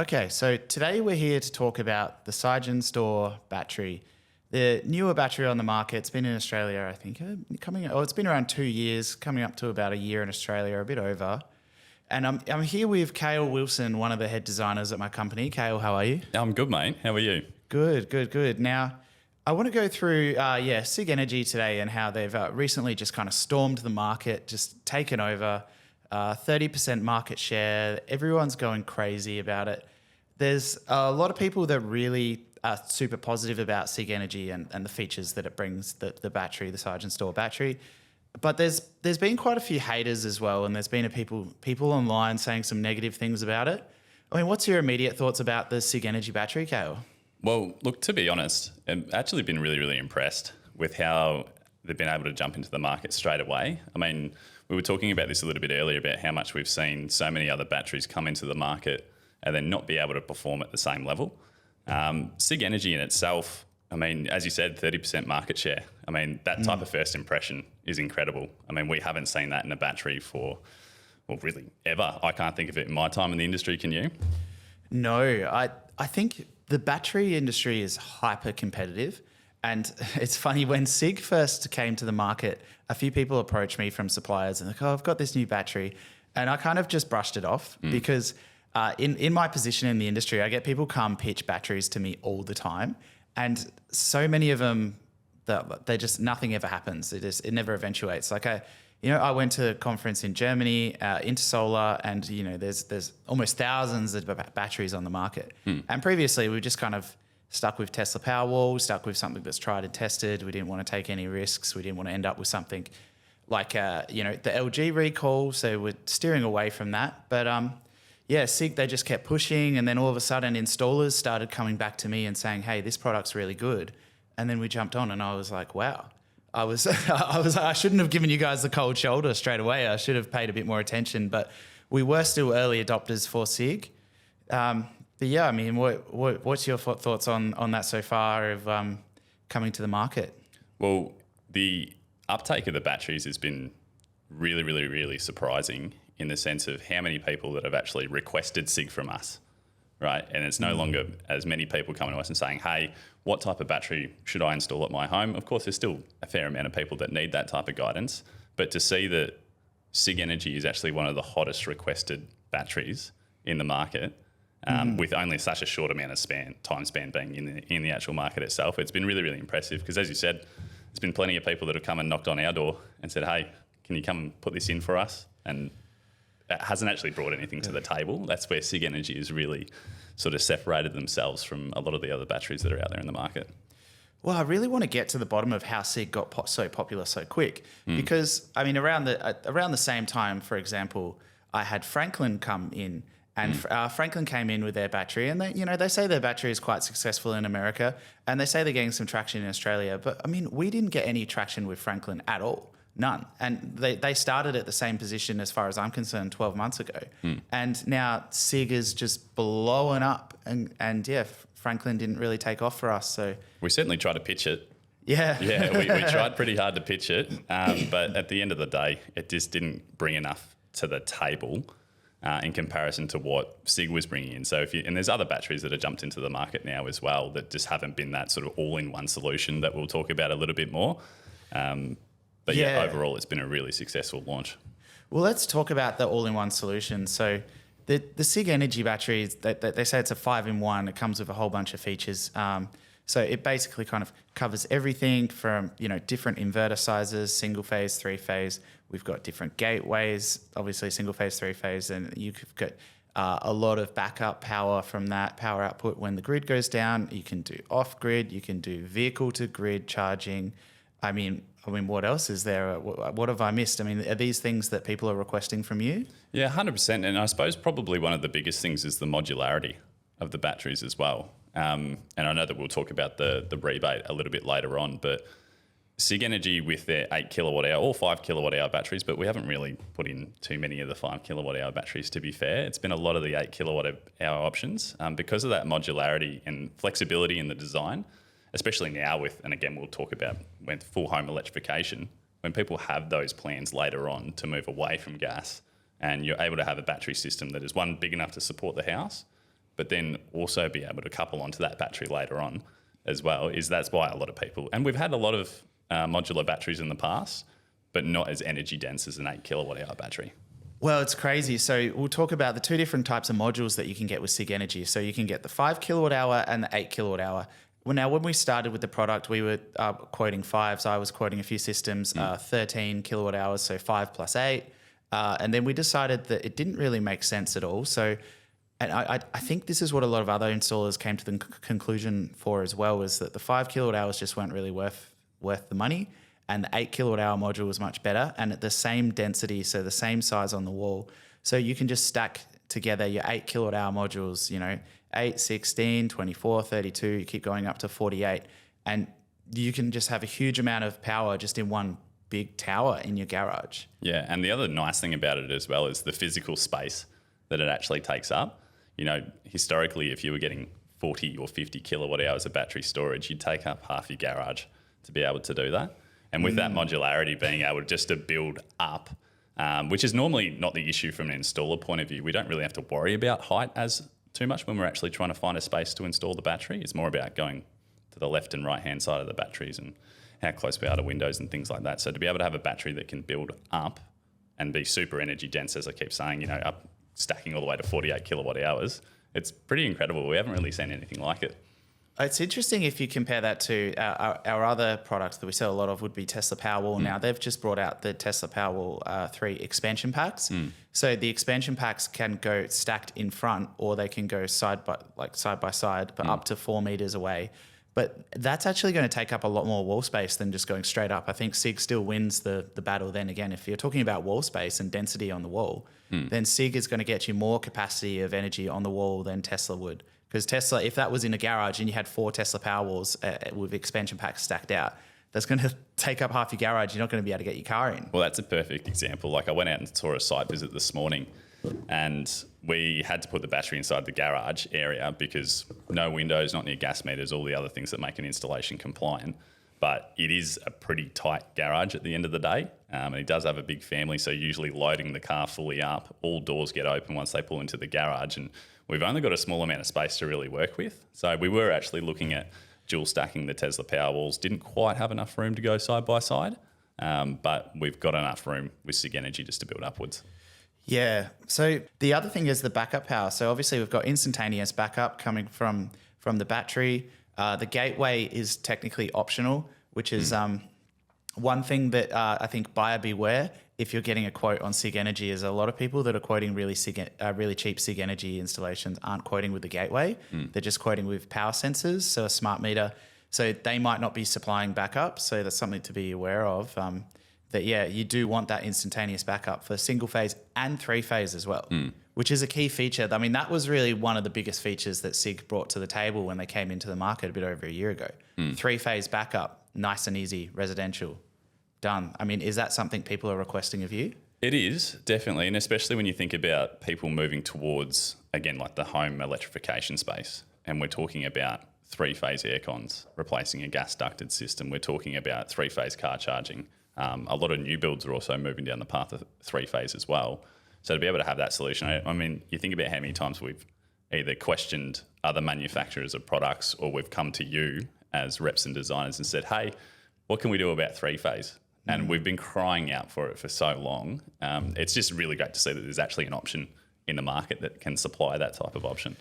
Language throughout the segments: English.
Okay, so today we're here to talk about the Sigen Store battery, the newer battery on the market. It's been in Australia, I think, it's been around 2 years, coming up to about a year in Australia, a bit over. And I'm here with Kale Wilson, one of the head designers at my company. Kale, how are you? I'm good, mate. How are you? Good. Now, I want to go through, Sig Energy today and how they've recently just kind of stormed the market, just taken over. 30% market share. Everyone's going crazy about it. There's a lot of people that really are super positive about Sig Energy and the features that it brings, the battery, the Sigen Store battery. But there's been quite a few haters as well, and there's been people online saying some negative things about it. I mean, what's your immediate thoughts about the Sig Energy battery, Kale? Well, look, to be honest, I've actually been really impressed with how they've been able to jump into the market straight away. I mean, we were talking about this a little bit earlier about how much we've seen so many other batteries come into the market and then not be able to perform at the same level. Sig Energy in itself, I mean, as you said, 30% market share. I mean, that type of first impression is incredible. I mean, we haven't seen that in a battery for, well, really ever. I can't think of it in my time in the industry. Can you? No, I think the battery industry is hyper competitive. And it's funny, when Sig first came to the market, a few people approached me from suppliers and like, oh, I've got this new battery. And I kind of just brushed it off because in my position in the industry, I get people come pitch batteries to me all the time. And so many of them, they just, nothing ever happens. It never eventuates. Like I went to a conference in Germany, Intersolar, and there's almost thousands of batteries on the market. And previously we just kind of stuck with Tesla Powerwall, stuck with something that's tried and tested. We didn't want to take any risks. We didn't want to end up with something like, the LG recall. So we're steering away from that. But Sig, they just kept pushing. And then all of a sudden installers started coming back to me and saying, hey, this product's really good. And then we jumped on and I was like, wow. I shouldn't have given you guys the cold shoulder straight away. I should have paid a bit more attention. But we were still early adopters for Sig. But yeah, I mean, what's your thoughts on that so far of coming to the market? Well, the uptake of the batteries has been really surprising in the sense of how many people that have actually requested Sig from us, right? And it's no longer as many people coming to us and saying, hey, what type of battery should I install at my home? Of course, there's still a fair amount of people that need that type of guidance. But to see that Sig Energy is actually one of the hottest requested batteries in the market, with only such a short amount of time span being in the actual market itself, it's been really impressive. Because as you said, there's been plenty of people that have come and knocked on our door and said, hey, can you come and put this in for us? And it hasn't actually brought anything to the table. That's where Sig Energy has really sort of separated themselves from a lot of the other batteries that are out there in the market. Well, I really want to get to the bottom of how Sig got so popular so quick. Because, I mean, around the same time, for example, I had Franklin come in. And Franklin came in with their battery, and they say their battery is quite successful in America, and they say they're getting some traction in Australia. But I mean, we didn't get any traction with Franklin at all, none. And they started at the same position, as far as I'm concerned, 12 months ago. And now Sig is just blowing up, and Franklin didn't really take off for us. So we certainly tried to pitch it. Yeah, we tried pretty hard to pitch it, but at the end of the day, it just didn't bring enough to the table. In comparison to what Sig was bringing in. So and there's other batteries that have jumped into the market now as well that just haven't been that sort of all-in-one solution that we'll talk about a little bit more. But overall, it's been a really successful launch. Well, let's talk about the all-in-one solution. So the Sig Energy batteries, they say it's a 5-in-1. It comes with a whole bunch of features. So it basically kind of covers everything from, different inverter sizes, single phase, 3-phase. We've got different gateways, obviously single phase, 3-phase, and you've got a lot of backup power from that power output when the grid goes down. You can do off grid, you can do vehicle to grid charging. I mean, what else is there? What have I missed? I mean, are these things that people are requesting from you? Yeah, 100%. And I suppose probably one of the biggest things is the modularity of the batteries as well. And I know that we'll talk about the rebate a little bit later on, but Sig Energy with their 8 kilowatt hour or 5 kilowatt hour batteries, but we haven't really put in too many of the 5 kilowatt hour batteries, to be fair. It's been a lot of the 8 kilowatt hour options because of that modularity and flexibility in the design, especially now and again, we'll talk about with full home electrification, when people have those plans later on to move away from gas and you're able to have a battery system that is, one, big enough to support the house, but then also be able to couple onto that battery later on as well. That's why a lot of people, and we've had a lot of modular batteries in the past, but not as energy dense as an 8 kilowatt hour battery. Well, it's crazy. So we'll talk about the two different types of modules that you can get with Sig Energy. So you can get the 5 kilowatt hour and the 8 kilowatt hour. Well, now, when we started with the product, we were quoting 5s. I was quoting a few systems, 13 kilowatt hours, so 5 plus 8. And then we decided that it didn't really make sense at all. So, and I think this is what a lot of other installers came to the conclusion for as well, was that the 5 kilowatt hours just weren't really worth the money. And the 8 kilowatt hour module was much better and at the same density, so the same size on the wall. So you can just stack together your 8 kilowatt hour modules, 8, 16, 24, 32, you keep going up to 48. And you can just have a huge amount of power just in one big tower in your garage. Yeah, and the other nice thing about it as well is the physical space that it actually takes up. Historically, if you were getting 40 or 50 kilowatt hours of battery storage, you'd take up half your garage to be able to do that. And with that modularity, being able just to build up, which is normally not the issue from an installer point of view. We don't really have to worry about height as too much when we're actually trying to find a space to install the battery. It's more about going to the left and right hand side of the batteries and how close we are to windows and things like that. So to be able to have a battery that can build up and be super energy dense, as I keep saying, up stacking all the way to 48 kilowatt hours, it's pretty incredible. We haven't really seen anything like it. It's interesting if you compare that to our other products that we sell a lot of would be Tesla Powerwall. Now, they've just brought out the Tesla Powerwall 3 expansion packs. So the expansion packs can go stacked in front or they can go side by side, but up to 4 meters away. But that's actually going to take up a lot more wall space than just going straight up. I think Sig still wins the battle then again. If you're talking about wall space and density on the wall, then Sig is going to get you more capacity of energy on the wall than Tesla would. Because Tesla, if that was in a garage and you had 4 Tesla Powerwalls with expansion packs stacked out, that's going to take up half your garage. You're not going to be able to get your car in. Well, that's a perfect example. Like I went out and saw a site visit this morning and we had to put the battery inside the garage area because no windows, not near gas meters, all the other things that make an installation compliant. But it is a pretty tight garage at the end of the day. And he does have a big family, so usually loading the car fully up, all doors get open once they pull into the garage. And we've only got a small amount of space to really work with. So we were actually looking at dual stacking the Tesla Powerwalls. Didn't quite have enough room to go side by side, but we've got enough room with Sig Energy just to build upwards. Yeah. So the other thing is the backup power. So obviously we've got instantaneous backup coming from the battery. The gateway is technically optional, which is one thing that I think buyer beware if you're getting a quote on Sig Energy is a lot of people that are quoting really cheap Sig Energy installations aren't quoting with the gateway. They're just quoting with power sensors, so a smart meter. So they might not be supplying backup. So that's something to be aware of. You do want that instantaneous backup for single phase and 3-phase as well, which is a key feature. I mean, that was really one of the biggest features that Sig brought to the table when they came into the market a bit over a year ago. 3-phase backup, nice and easy, residential, done. I mean, is that something people are requesting of you? It is, definitely. And especially when you think about people moving towards, again, like the home electrification space. And we're talking about 3-phase air cons, replacing a gas ducted system. We're talking about 3-phase car charging. A lot of new builds are also moving down the path of 3-phase as well. So to be able to have that solution, I mean, you think about how many times we've either questioned other manufacturers of products or we've come to you as reps and designers and said, hey, what can we do about 3-phase? And we've been crying out for it for so long. It's just really great to see that there's actually an option in the market that can supply that type of option.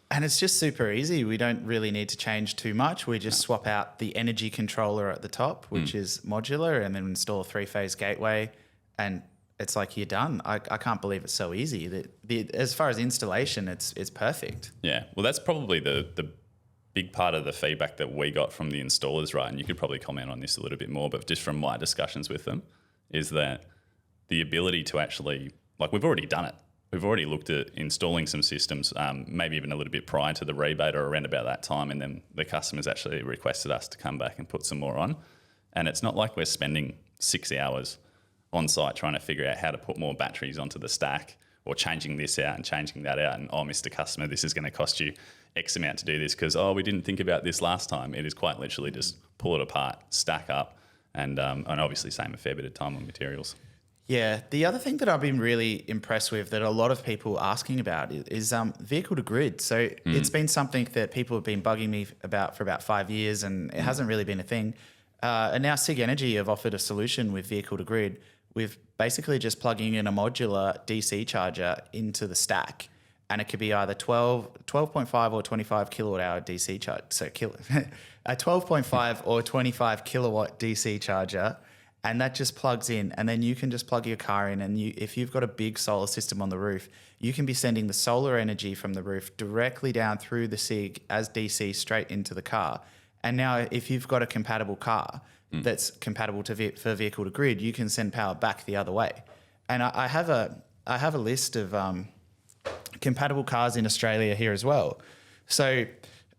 And it's just super easy. We don't really need to change too much. We just swap out the energy controller at the top, which is modular, and then install a 3-phase gateway. And it's like you're done. I can't believe it's so easy. As far as installation, it's perfect. Yeah. Well, that's probably the big part of the feedback that we got from the installers, right? And you could probably comment on this a little bit more, but just from my discussions with them, is that the ability to actually, like we've already done it. We've already looked at installing some systems, maybe even a little bit prior to the rebate or around about that time, and then the customers actually requested us to come back and put some more on. And it's not like we're spending 6 hours on site trying to figure out how to put more batteries onto the stack or changing this out and changing that out. And, oh, Mr. Customer, this is going to cost you X amount to do this because, oh, we didn't think about this last time. It is quite literally just pull it apart, stack up, and obviously save a fair bit of time on materials. Yeah. The other thing that I've been really impressed with that a lot of people are asking about is vehicle to grid. So it's been something that people have been bugging me about for about 5 years, and it hasn't really been a thing. And now Sig Energy have offered a solution with vehicle to grid with basically just plugging in a modular DC charger into the stack. And it could be either 12.5 or 25 kilowatt hour DC charge. So a 12.5 or 25 kilowatt DC charger. And that just plugs in, and then you can just plug your car in. And if you've got a big solar system on the roof, you can be sending the solar energy from the roof directly down through the Sig as DC straight into the car. And now if you've got a compatible car that's compatible for vehicle to grid, you can send power back the other way. And I have a list of compatible cars in Australia here as well. So,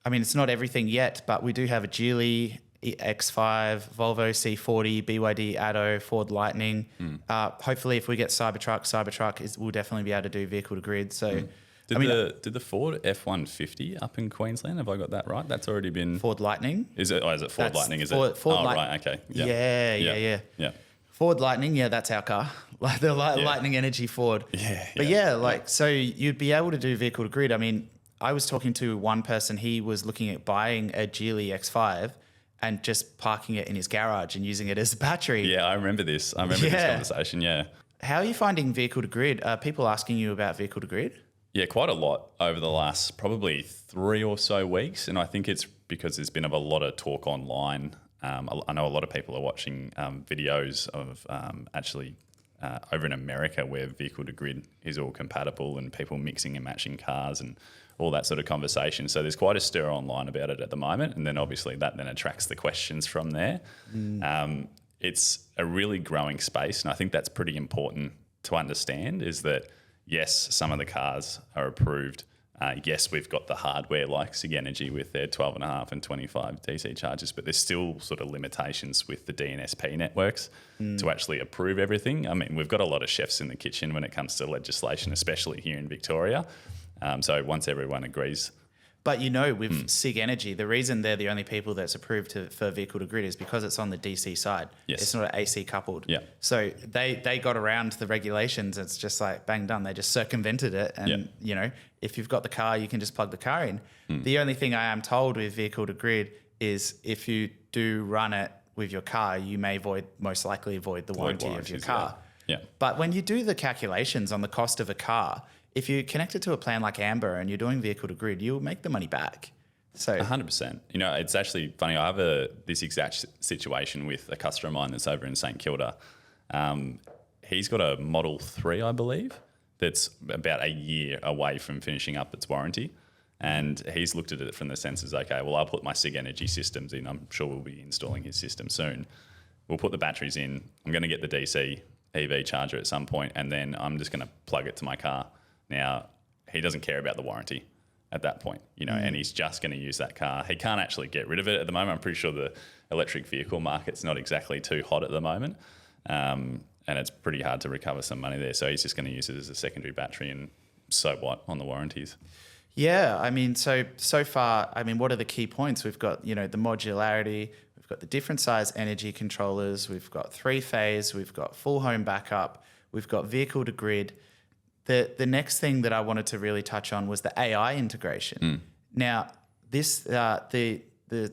I mean, it's not everything yet, but we do have a Geely X5, Volvo C40, BYD Atto, Ford Lightning. Hopefully, if we get Cybertruck will definitely be able to do vehicle to grid. So, Did the Ford F-150 up in Queensland? Have I got that right? That's already been Ford Lightning. Is it? Oh, is it Ford Lightning? Is it? Ford right. Okay. Yeah. Ford Lightning. Yeah, that's our car. Like the Lightning Energy Ford. But so you'd be able to do vehicle to grid. I mean, I was talking to one person. He was looking at buying a Geely X5 and just parking it in his garage and using it as a battery. Yeah, I remember this. I remember this conversation. Yeah. How are you finding vehicle to grid? Are people asking you about vehicle to grid? Yeah, quite a lot over the last probably 3 or so weeks. And I think it's because there's been a lot of talk online. I know a lot of people are watching videos of actually over in America where vehicle to grid is all compatible and people mixing and matching cars and all that sort of conversation. So there's quite a stir online about it at the moment. And then obviously that then attracts the questions from there. It's a really growing space. And I think that's pretty important to understand is that, yes, some of the cars are approved. Yes, we've got the hardware like Sigenergy with their 12.5 and 25 DC chargers, but there's still sort of limitations with the DNSP networks to actually approve everything. I mean, we've got a lot of chefs in the kitchen when it comes to legislation, especially here in Victoria. So once everyone agrees. But with Sig Energy, the reason they're the only people that's approved for vehicle to grid is because it's on the DC side. Yes. It's not AC coupled. Yeah. So they got around the regulations. It's just like bang done. They just circumvented it. And, if you've got the car, you can just plug the car in. The only thing I am told with vehicle to grid is if you do run it with your car, you may most likely avoid the warranty of your car. Yeah. But when you do the calculations on the cost of a car, if you connect it to a plan like Amber and you're doing vehicle to grid, you'll make the money back. So 100%. It's actually funny. I have this exact situation with a customer of mine that's over in St Kilda. He's got a Model 3, I believe, that's about a year away from finishing up its warranty. And he's looked at it from the sense of, okay, well, I'll put my Sig Energy systems in. I'm sure we'll be installing his system soon. We'll put the batteries in. I'm going to get the DC EV charger at some point, and then I'm just going to plug it to my car. Now, he doesn't care about the warranty at that point, and he's just going to use that car. He can't actually get rid of it at the moment. I'm pretty sure the electric vehicle market's not exactly too hot at the moment, and it's pretty hard to recover some money there. So he's just going to use it as a secondary battery, and so what on the warranties? Yeah, I mean, so far, what are the key points? We've got, the modularity, we've got the different size energy controllers, we've got 3-phase, we've got full home backup, we've got vehicle to grid. The next thing that I wanted to really touch on was the AI integration. Now, this the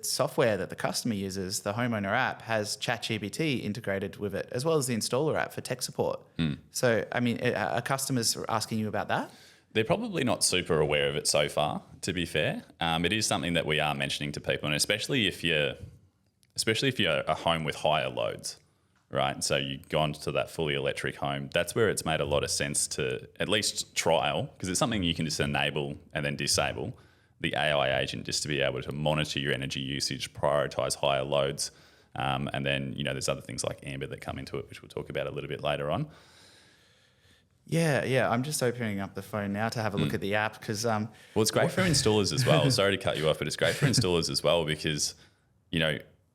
software that the customer uses, the homeowner app, has ChatGPT integrated with it, as well as the installer app for tech support. So, are customers asking you about that? They're probably not super aware of it so far, to be fair. It is something that we are mentioning to people, and especially if you're a home with higher loads. Right, so you go on to that fully electric home. That's where it's made a lot of sense to at least trial, because it's something you can just enable and then disable the AI agent just to be able to monitor your energy usage, prioritize higher loads, and then there's other things like Amber that come into it, which we'll talk about a little bit later on. Yeah. I'm just opening up the phone now to have a look at the app because well, it's great for installers as well. Sorry to cut you off, but it's great for installers as well because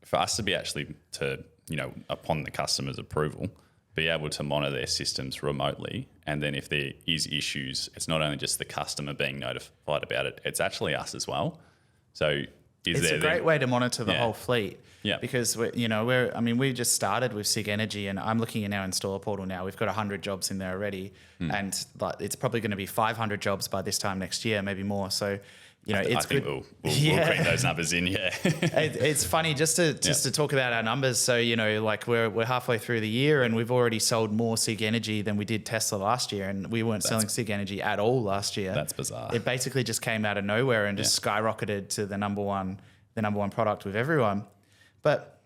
for us to be upon the customer's approval, be able to monitor their systems remotely. And then if there is issues, it's not only just the customer being notified about it, it's actually us as well. So is it's there. a great way to monitor the Yeah. whole fleet. Yeah. Because we just started with Sig Energy, and I'm looking in our installer portal now. We've got 100 jobs in there already, and like it's probably going to be 500 jobs by this time next year, maybe more. So, it's I think good. we'll crank those numbers in. Yeah. It's funny just to talk about our numbers. So like we're halfway through the year, and we've already sold more Sig Energy than we did Tesla last year, and we weren't selling Sig Energy at all last year. That's bizarre. It basically just came out of nowhere and just skyrocketed to the number one product with everyone. But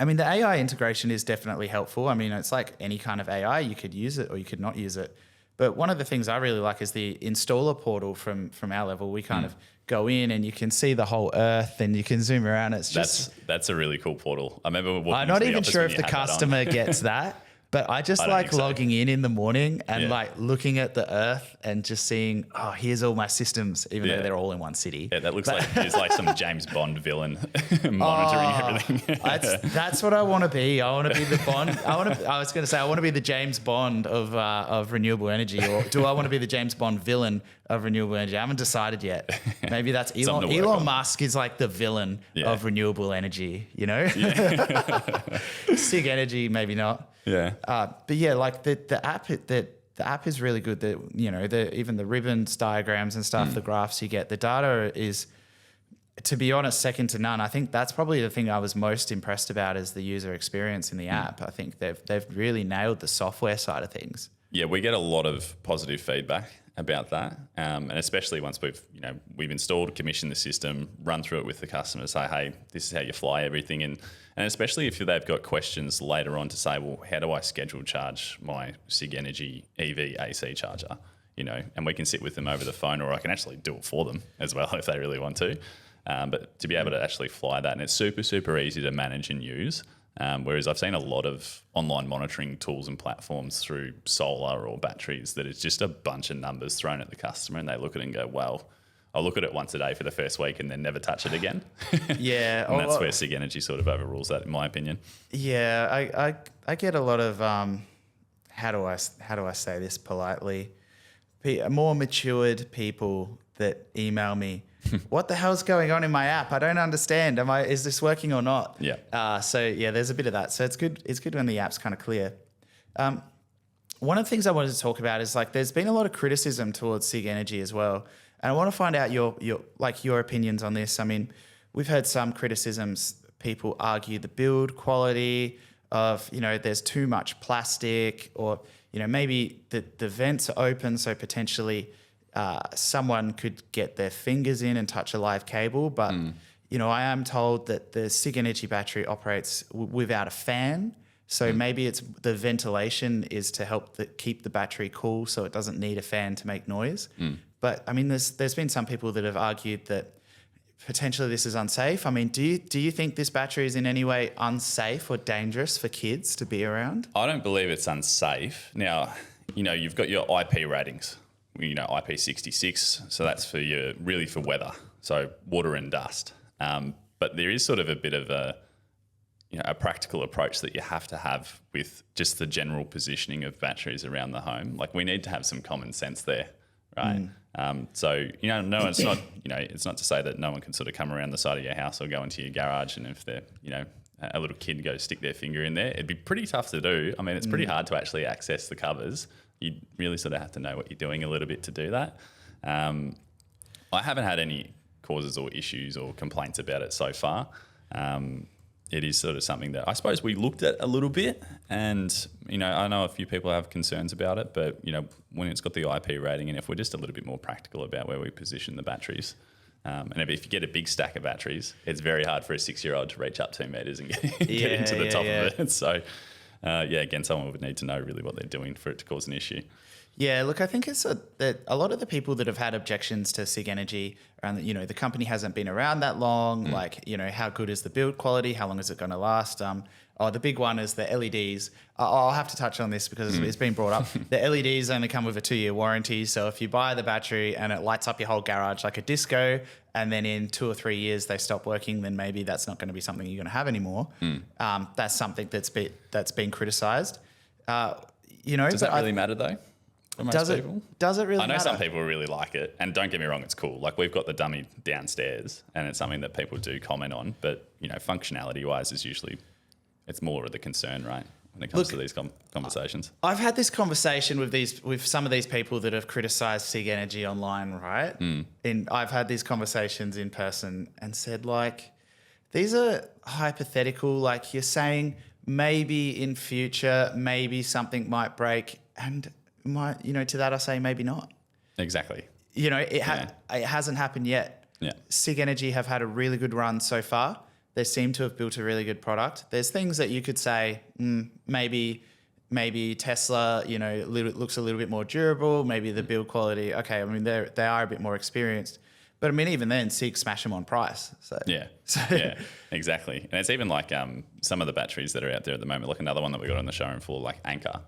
I mean, the AI integration is definitely helpful. I mean, it's like any kind of AI, you could use it or you could not use it. But one of the things I really like is the installer portal from our level. We kind of go in and you can see the whole earth and you can zoom around. It's just that's a really cool portal. I remember walking I'm not into the even office sure when if you the had that on. customer gets that. But I just I don't like think so. logging in the morning and like looking at the earth and just seeing, oh, here's all my systems, even though they're all in one city. Yeah, that looks like it's like some James Bond villain monitoring everything. That's what I want to be. I want to be the Bond. I was going to say I want to be the James Bond of renewable energy, or do I want to be the James Bond villain of renewable energy? I haven't decided yet. Maybe that's Elon. Something to work Elon on. Musk is like the villain of renewable energy. Sig Energy, maybe not. Yeah. But yeah, like the app is really good. Even the ribbons, diagrams and stuff, the graphs you get, the data is, to be honest, second to none. I think that's probably the thing I was most impressed about is the user experience in the app. I think they've really nailed the software side of things. Yeah, we get a lot of positive feedback about that, and especially once we've installed, commissioned the system, run through it with the customer, say, hey, this is how you fly everything, and especially if they've got questions later on to say, well, how do I schedule charge my Sig Energy EV AC charger? And we can sit with them over the phone, or I can actually do it for them as well if they really want to. But to be able to actually fly that, and it's super, super easy to manage and use. Whereas I've seen a lot of online monitoring tools and platforms through solar or batteries that it's just a bunch of numbers thrown at the customer, and they look at it and go, well, I'll look at it once a day for the first week and then never touch it again. Yeah. And that's where Sig Energy sort of overrules that, in my opinion. Yeah, I get a lot of how do I say this politely? More matured people that email me, what the hell's going on in my app? I don't understand. Is this working or not? Yeah. So yeah, there's a bit of that. So it's good when the app's kind of clear. One of the things I wanted to talk about is like there's been a lot of criticism towards Sig Energy as well. And I want to find out your opinions on this. I mean, we've heard some criticisms. People argue the build quality of, there's too much plastic, or, maybe the vents are open, so potentially someone could get their fingers in and touch a live cable. But, I am told that the Sig Energy battery operates without a fan. So maybe it's the ventilation is to help keep the battery cool, so it doesn't need a fan to make noise. But I mean, there's been some people that have argued that potentially this is unsafe. I mean, do you think this battery is in any way unsafe or dangerous for kids to be around? I don't believe it's unsafe. Now, you've got your IP ratings, IP66, so that's really for weather, so water and dust. But there is sort of a bit of a practical approach that you have to have with just the general positioning of batteries around the home. Like, we need to have some common sense there, right? So, no, it's not, it's not to say that no one can sort of come around the side of your house or go into your garage, and if they're, a little kid goes stick their finger in there, it'd be pretty tough to do. I mean, it's pretty hard to actually access the covers. You really sort of have to know what you're doing a little bit to do that. I haven't had any causes or issues or complaints about it so far. It is sort of something that I suppose we looked at a little bit, and I know a few people have concerns about it, but when it's got the IP rating, and if we're just a little bit more practical about where we position the batteries, and if you get a big stack of batteries, it's very hard for a 6-year-old to reach up 2 meters and get into the top of it. So again, someone would need to know really what they're doing for it to cause an issue. Yeah, look, I think it's that a lot of the people that have had objections to Sig Energy around, the company hasn't been around that long. Like, how good is the build quality? How long is it going to last? The big one is the LEDs. I'll have to touch on this because it's been brought up. The LEDs only come with a 2-year warranty. So if you buy the battery and it lights up your whole garage like a disco, and then in 2 or 3 years they stop working, then maybe that's not going to be something you're going to have anymore. That's something that's been criticised. Does that really matter though? for most people. Does it really I know matter? some people really like it, and don't get me wrong, it's cool. Like we've got the dummy downstairs, and it's something that people do comment on. But functionality-wise, is usually it's more of the concern, right? When it comes to these conversations. I've had this conversation with some of these people that have criticised Sig Energy online, right? And I've had these conversations in person and said, like, these are hypothetical. Like you're saying, maybe in future, maybe something might break, and to that I say maybe not. Exactly. It hasn't happened yet. Yeah. Sig Energy have had a really good run so far. They seem to have built a really good product. There's things that you could say, maybe Tesla, looks a little bit more durable. Maybe the build quality, okay. I mean, they are a bit more experienced. But I mean, even then, Sig smash them on price. So yeah, exactly. And it's even like some of the batteries that are out there at the moment. Like another one that we got on the showroom floor, like Anchor.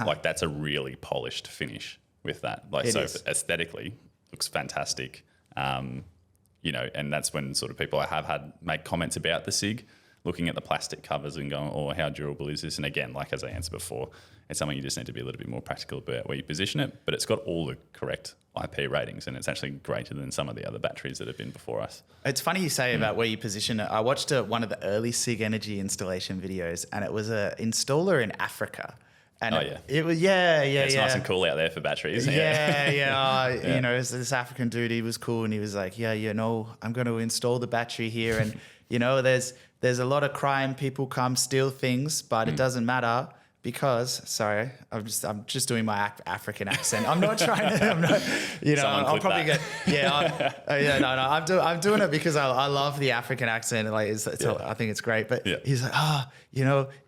Like that's a really polished finish with that. Like it so is. aesthetically looks fantastic. And that's when sort of people I have had make comments about the Sig, looking at the plastic covers and going, oh, how durable is this? And again, like as I answered before, it's something you just need to be a little bit more practical about where you position it, but it's got all the correct IP ratings and it's actually greater than some of the other batteries that have been before us. It's funny you say about where you position it. I watched one of the early Sig Energy installation videos, and it was an installer in Africa. And it was it's nice and cool out there for batteries. This African dude, he was cool, and he was like, I'm going to install the battery here, and there's a lot of crime. People come steal things, but it doesn't matter because I'm just doing my African accent. I'm not trying to. I'm not, I'll probably get. I'm doing it because I love the African accent. Like I think it's great. But he's like,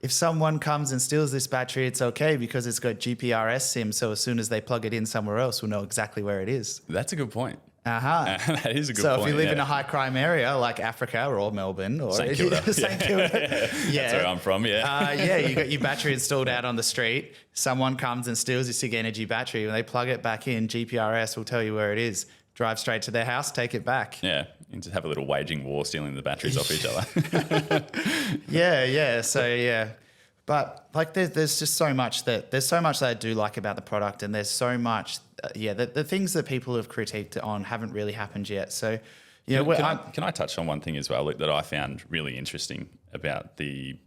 if someone comes and steals this battery, it's okay because it's got GPRS SIM. So as soon as they plug it in somewhere else, we'll know exactly where it is. That's a good point. That is a good point. So if you live in a high crime area like Africa or Melbourne or St Kilda, that's where I'm from. you got your battery installed out on the street. Someone comes and steals your Sig Energy battery. When they plug it back in, GPRS will tell you where it is. Drive straight to their house, take it back. Yeah, and just have a little waging war, stealing the batteries off each other. So but like there's just so much that I do like about the product, and there's so much the things that people have critiqued on haven't really happened yet. So can I touch on one thing as well, Luke, that I found really interesting about the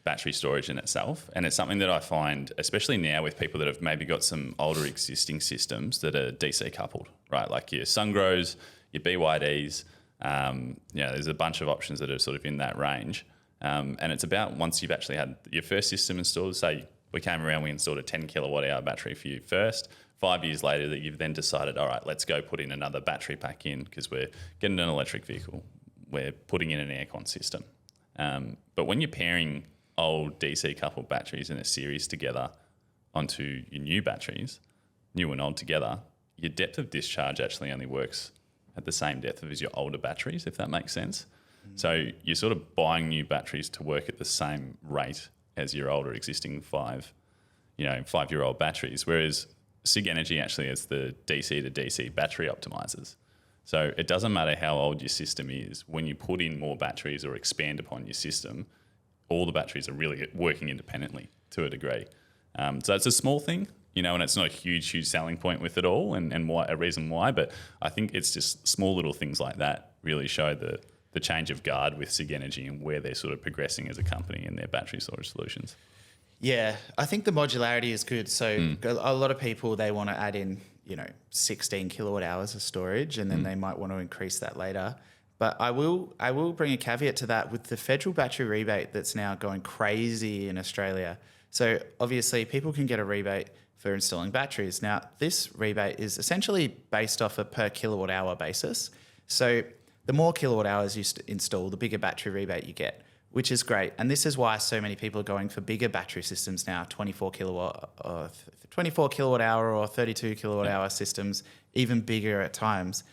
battery storage in itself, and it's something that I find, especially now with people that have maybe got some older existing systems that are DC coupled, right? Like your Sungrows, your BYDs, there's a bunch of options that are sort of in that range. And it's about once you've actually had your first system installed, say we came around, we installed a 10 kilowatt hour battery for you first, 5 years later that you've then decided, all right, let's go put in another battery pack in because we're getting an electric vehicle, we're putting in an aircon system. But when you're pairing old DC coupled batteries in a series together onto your new batteries, new and old together, your depth of discharge actually only works at the same depth as your older batteries, if that makes sense. So you're sort of buying new batteries to work at the same rate as your older existing 5-year-old batteries, whereas Sig Energy actually has the DC to DC battery optimizers. So it doesn't matter how old your system is, when you put in more batteries or expand upon your system, all the batteries are really working independently to a degree. So it's a small thing, and it's not a huge selling point with it all and why, a reason why, but I think it's just small little things like that really show the change of guard with Sig Energy and where they're sort of progressing as a company in their battery storage solutions. Yeah, I think the modularity is good. So a lot of people, they want to add in, 16 kilowatt hours of storage, and then they might want to increase that later. But I will bring a caveat to that with the federal battery rebate that's now going crazy in Australia. So obviously people can get a rebate for installing batteries. Now, this rebate is essentially based off a per kilowatt hour basis. So the more kilowatt hours you install, the bigger battery rebate you get, which is great. And this is why so many people are going for bigger battery systems now, 24 kilowatt hour or 32 kilowatt hour systems, even bigger at times.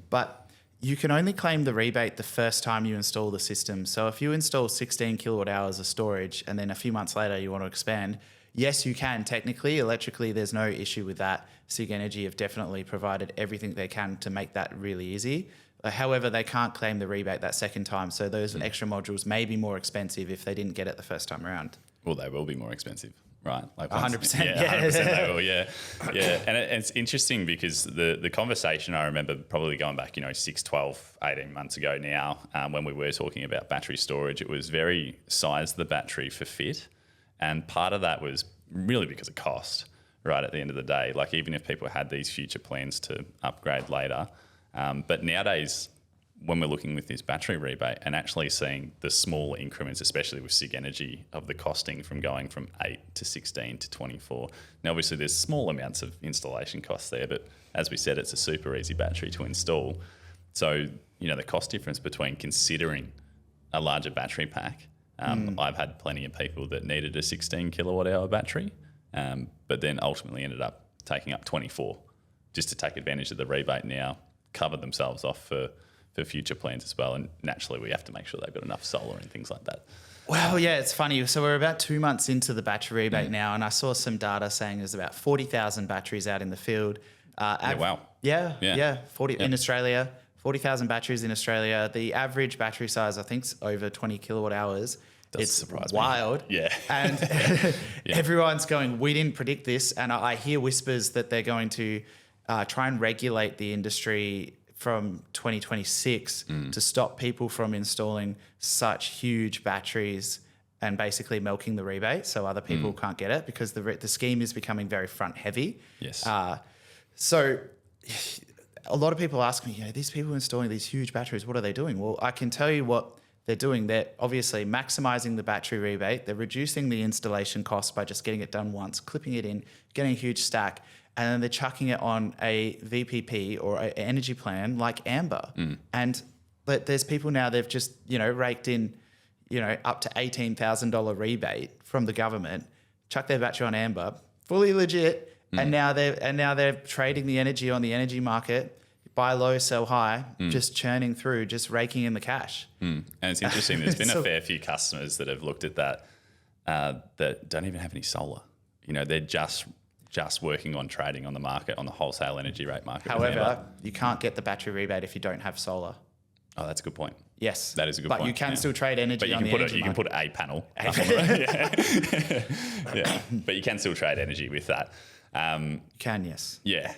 But you can only claim the rebate the first time you install the system. So if you install 16 kilowatt hours of storage and then a few months later you want to expand, yes, you can technically. Electrically, there's no issue with that. Sig Energy have definitely provided everything they can to make that really easy. However, they can't claim the rebate that second time. So those extra modules may be more expensive if they didn't get it the first time around. Well, they will be more expensive. right? Like 100%. Yeah, 100% they will. Yeah, yeah. And it's interesting because the conversation I remember probably going back, 6, 12, 18 months ago now, when we were talking about battery storage, it was very size the battery for fit, and part of that was really because of cost. Right at the end of the day, like even if people had these future plans to upgrade later, but nowadays, when we're looking with this battery rebate and actually seeing the small increments, especially with Sig Energy, of the costing from going from 8 to 16 to 24. Now, obviously, there's small amounts of installation costs there, but as we said, it's a super easy battery to install. So, the cost difference between considering a larger battery pack, I've had plenty of people that needed a 16 kilowatt hour battery, but then ultimately ended up taking up 24 just to take advantage of the rebate now, cover themselves off for future plans as well. And naturally, we have to make sure they've got enough solar and things like that. Well, yeah, it's funny. So we're about 2 months into the battery rebate now, and I saw some data saying there's about 40,000 batteries out in the field. Wow. Yeah. 40 in Australia, 40,000 batteries in Australia. The average battery size, I think, is over 20 kilowatt hours. It's surprise wild. me. Yeah. And everyone's going, we didn't predict this. And I hear whispers that they're going to try and regulate the industry from 2026 to stop people from installing such huge batteries and basically milking the rebate so other people can't get it, because the scheme is becoming very front heavy. Yes. So a lot of people ask me, these people installing these huge batteries, what are they doing? Well, I can tell you what they're doing. They're obviously maximizing the battery rebate. They're reducing the installation costs by just getting it done once, clipping it in, getting a huge stack, and then they're chucking it on a VPP or an energy plan like Amber. But there's people now, they've just, raked in, up to $18,000 rebate from the government, chuck their battery on Amber, fully legit, and now they're trading the energy on the energy market, buy low, sell high, just churning through, just raking in the cash. And it's interesting. There's been a fair few customers that have looked at that that don't even have any solar. They're just working on trading on the market, on the wholesale energy rate market. However, you can't get the battery rebate if you don't have solar. Oh, that's a good point. Yes. That is a good point. But you can still trade energy on the energy you can market. put a panel. Yeah. But you can still trade energy with that. You can, yes. Yeah.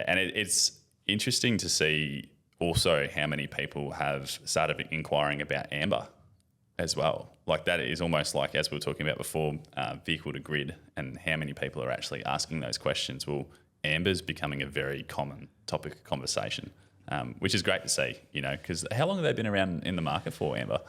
And it's interesting to see also how many people have started inquiring about Amber as well. Like that is almost like, as we were talking about before, vehicle to grid, and how many people are actually asking those questions. Well, Amber's becoming a very common topic of conversation, which is great to see, because how long have they been around in the market for, Amber?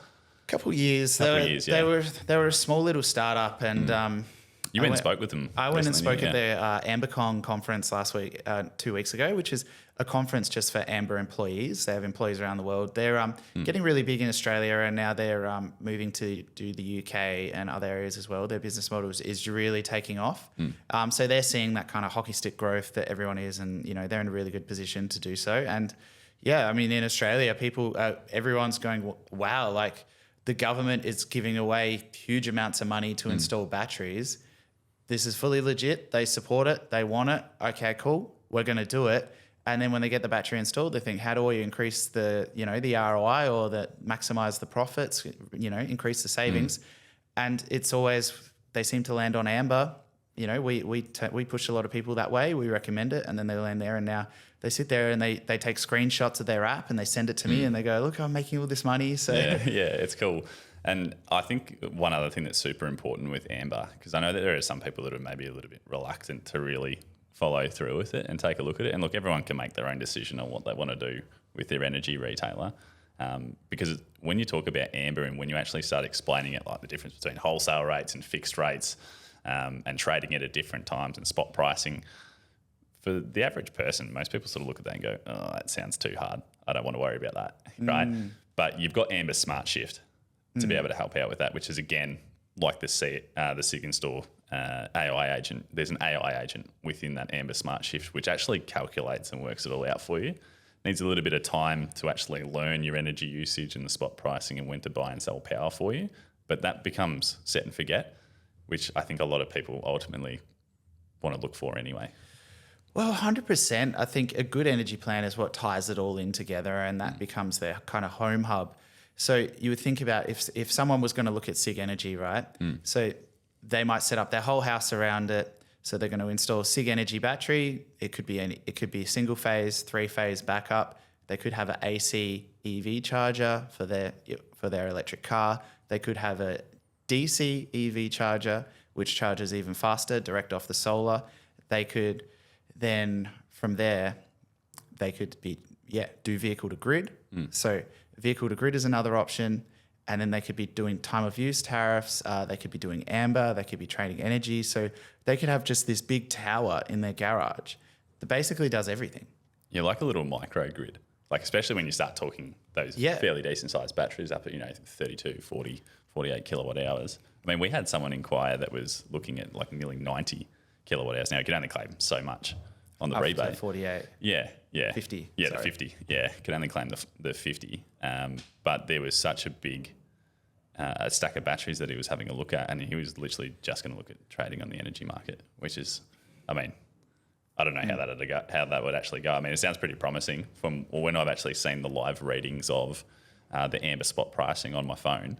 Couple years. Years, They were a small little startup, and you went and spoke with them. I went and recently, spoke at their AmberCon conference last week, 2 weeks ago, which is a conference just for Amber employees. They have employees around the world. They're getting really big in Australia, and now they're moving to do the UK and other areas as well. Their business model is really taking off. So they're seeing that kind of hockey stick growth that everyone is, and they're in a really good position to do so. And yeah, I mean, in Australia, everyone's going, wow, like the government is giving away huge amounts of money to install batteries. This is fully legit. They support it. They want it. Okay, cool. We're going to do it. And then when they get the battery installed, they think, how do we increase the ROI or maximize the profits, increase the savings? And it's always, they seem to land on Amber. We push a lot of people that way. We recommend it, and then they land there, and now they sit there and they take screenshots of their app and they send it to me, and they go, look, I'm making all this money. So yeah, it's cool. And I think one other thing that's super important with Amber, because I know that there are some people that are maybe a little bit reluctant to really follow through with it and take a look at it. And look, everyone can make their own decision on what they want to do with their energy retailer. Because when you talk about Amber and when you actually start explaining it, like the difference between wholesale rates and fixed rates, and trading it at different times and spot pricing, for the average person, most people sort of look at that and go, oh, that sounds too hard. I don't want to worry about that, right? But you've got Amber Smart Shift to be able to help out with that, which is, again, like the Sig Install AI agent. There's an AI agent within that Amber Smart Shift, which actually calculates and works it all out for you. Needs a little bit of time to actually learn your energy usage and the spot pricing and when to buy and sell power for you. But that becomes set and forget, which I think a lot of people ultimately want to look for anyway. Well, 100%. I think a good energy plan is what ties it all in together, and that becomes their kind of home hub. So you would think about if someone was going to look at Sig Energy, right? So they might set up their whole house around it. So they're going to install Sig Energy battery. It could be a single phase, 3-phase backup. They could have an AC EV charger for their electric car. They could have a DC EV charger, which charges even faster, direct off the solar. They could then, from there, they could do vehicle to grid. So vehicle to grid is another option. And then they could be doing time of use tariffs. They could be doing amber. They could be trading energy. So they could have just this big tower in their garage that basically does everything. Yeah, like a little microgrid. Like especially when you start talking those fairly decent sized batteries up at 32, 40, 48 kilowatt hours. I mean, we had someone inquire that was looking at like nearly 90 kilowatt hours. Now, you can only claim so much on the rebate. Up to 48. Yeah. 50. Yeah, the 50. Yeah, can only claim the 50. But there was such a big a stack of batteries that he was having a look at, and he was literally just going to look at trading on the energy market, which is, I mean, I don't know how that would actually go. I mean, it sounds pretty promising from when I've actually seen the live readings of the amber spot pricing on my phone,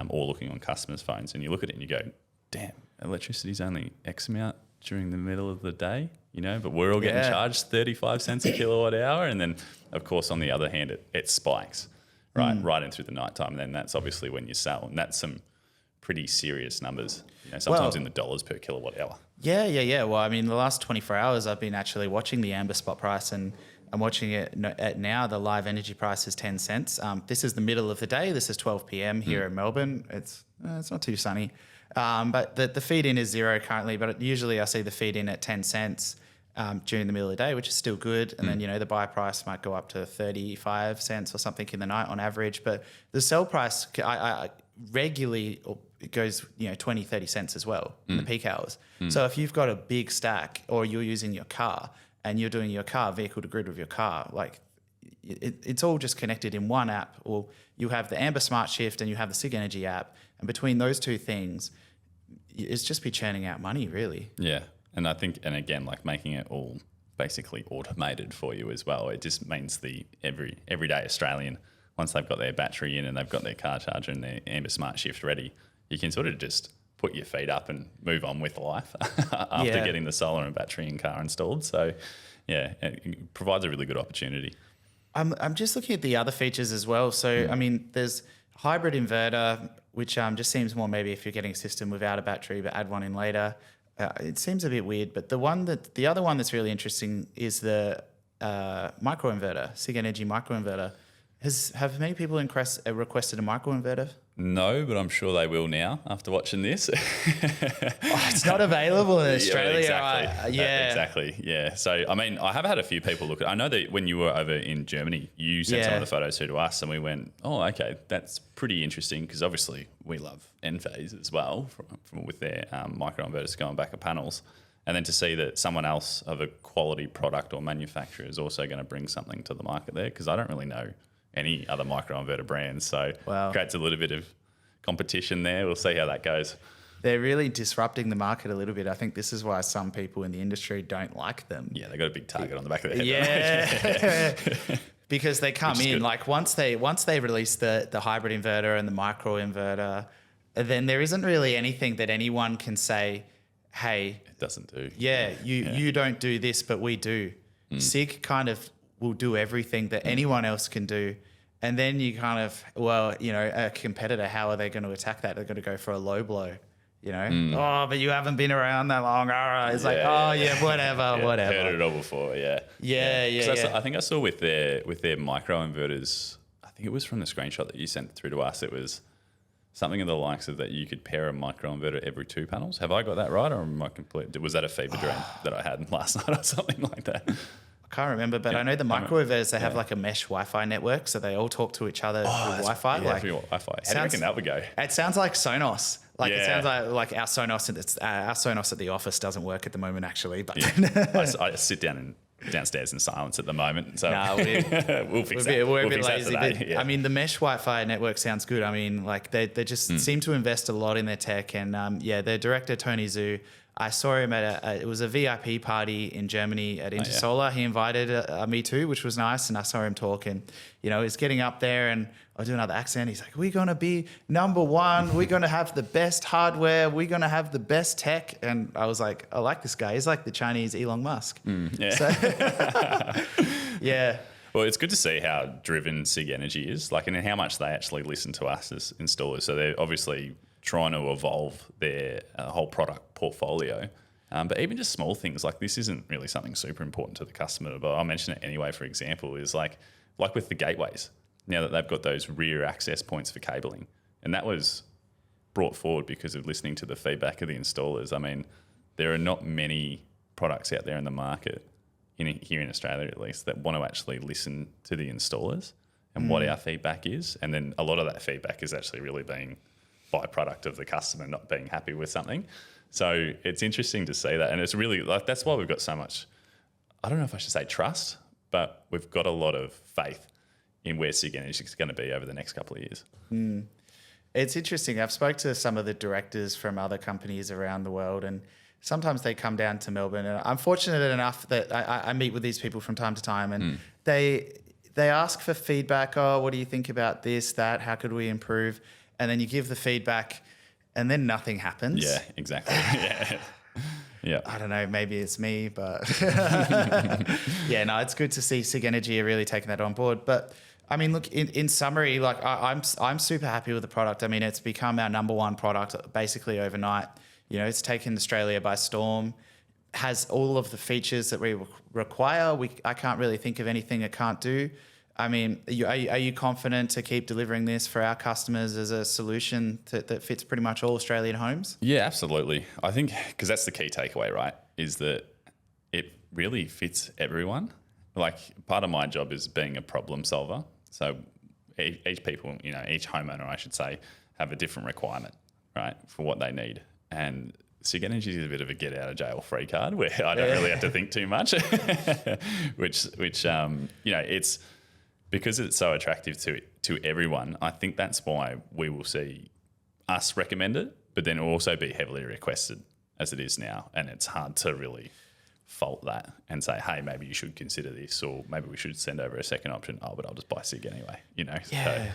or looking on customers' phones, and you look at it and you go, damn, electricity's only X amount during the middle of the day, but we're all getting charged 35 cents a kilowatt hour. And then, of course, on the other hand, it spikes right in through the nighttime. And then that's obviously when you sell. And that's some pretty serious numbers, sometimes in the dollars per kilowatt hour. Yeah. Well, I mean, the last 24 hours, I've been actually watching the amber spot price, and I'm watching it at now. The live energy price is 10 cents. This is the middle of the day. This is 12 p.m. here in Melbourne. It's not too sunny. But the feed in is zero currently, but usually I see the feed in at 10 cents during the middle of the day, which is still good. And then, the buy price might go up to 35 cents or something in the night on average. But the sell price, I regularly, it goes, 20, 30 cents as well in the peak hours. So if you've got a big stack, or you're using your car and you're doing your car vehicle to grid with your car, like it's all just connected in one app. Or you have the Amber Smart Shift and you have the Sig Energy app. And between those two things, it's just be churning out money, really. Yeah. And I think, and again, like making it all basically automated for you as well. It just means the everyday Australian, once they've got their battery in and they've got their car charger and their Amber Smart Shift ready, you can sort of just put your feet up and move on with life after getting the solar and battery and car installed. So, yeah, it provides a really good opportunity. I'm just looking at the other features as well. So, I mean, there's hybrid inverter, which just seems more maybe if you're getting a system without a battery but add one in later. It seems a bit weird, but the other one that's really interesting is the microinverter, Sig Energy microinverter. Have many people requested a microinverter? No, but I'm sure they will now after watching this. It's not available in Australia. Exactly. Yeah. So, I mean, I have had a few people look at it. I know that when you were over in Germany, you sent some of the photos through to us and we went, oh, okay, that's pretty interesting because obviously we love Enphase as well from with their microinverters going back of panels. And then to see that someone else of a quality product or manufacturer is also going to bring something to the market there, because I don't really know any other microinverter brands. So creates a little bit of competition there. We'll see how that goes. They're really disrupting the market a little bit. I think this is why some people in the industry don't like them. Yeah, they got a big target on the back of their head. Yeah. Because they come in, like once they release the hybrid inverter and the micro inverter, then there isn't really anything that anyone can say, hey, it doesn't do. Yeah, you don't do this, but we do. Sig kind of will do everything that anyone else can do. And then you kind of, a competitor, how are they going to attack that? They're going to go for a low blow, Oh, but you haven't been around that long. It's whatever. Heard it all before, yeah. I think I saw with their micro inverters, I think it was from the screenshot that you sent through to us, it was something of the likes of that you could pair a micro inverter every 2 panels. Have I got that right, or am I complete? Was that a fever dream that I had last night or something like that? I can't remember, but I know the microinverters, they have like a mesh Wi-Fi network, so they all talk to each other through Wi-Fi. Wi-Fi. How do you reckon that would go? It sounds like Sonos. It sounds like our Sonos. Our Sonos at the office doesn't work at the moment, actually. But I sit downstairs in silence at the moment. So we'll fix that. We're a bit lazy. But, I mean, the mesh Wi-Fi network sounds good. I mean, like they just seem to invest a lot in their tech. And their director, Tony Zhu, I saw him at it was a VIP party in Germany at Intersolar. He invited me too, which was nice. And I saw him talk, and he's getting up there, and I do another accent. He's like, "We're gonna be number one. We're gonna have the best hardware. We're gonna have the best tech." And I was like, I like this guy. He's like the Chinese Elon Musk. Yeah. So, yeah. Well, it's good to see how driven Sig Energy is, and how much they actually listen to us as installers. So they're obviously trying to evolve their whole product portfolio. But even just small things like this isn't really something super important to the customer, but I'll mention it anyway. For example, is like with the gateways. Now that they've got those rear access points for cabling, and that was brought forward because of listening to the feedback of the installers. I mean, there are not many products out there in the market, here in Australia at least, that want to actually listen to the installers and what our feedback is. And then a lot of that feedback is actually really being byproduct of the customer not being happy with something. So it's interesting to see that. And it's really that's why we've got so much, I don't know if I should say trust, but we've got a lot of faith in where Sig Energy is going to be over the next couple of years. It's interesting. I've spoke to some of the directors from other companies around the world, and sometimes they come down to Melbourne. And I'm fortunate enough that I meet with these people from time to time, and they ask for feedback. Oh, what do you think about this, that? How could we improve? And then you give the feedback, and then nothing happens. Yeah, exactly. Yeah. I don't know, maybe it's me, but yeah, no, it's good to see Sig Energy are really taking that on board. But I mean, look, in summary, I'm super happy with the product. I mean, it's become our number one product basically overnight. It's taken Australia by storm, has all of the features that we require. I can't really think of anything it can't do. I mean, are you confident to keep delivering this for our customers as a solution that fits pretty much all Australian homes? Yeah, absolutely. I think because that's the key takeaway, right, is that it really fits everyone. Part of my job is being a problem solver. So each homeowner, I should say, have a different requirement, right, for what they need. And Sig Energy is a bit of a get out of jail free card where I don't really have to think too much, which it's because it's so attractive to everyone. I think that's why we will see us recommend it, but then it will also be heavily requested as it is now. And it's hard to really fault that and say, hey, maybe you should consider this, or maybe we should send over a second option. Oh, but I'll just buy Sig anyway, Yeah. So,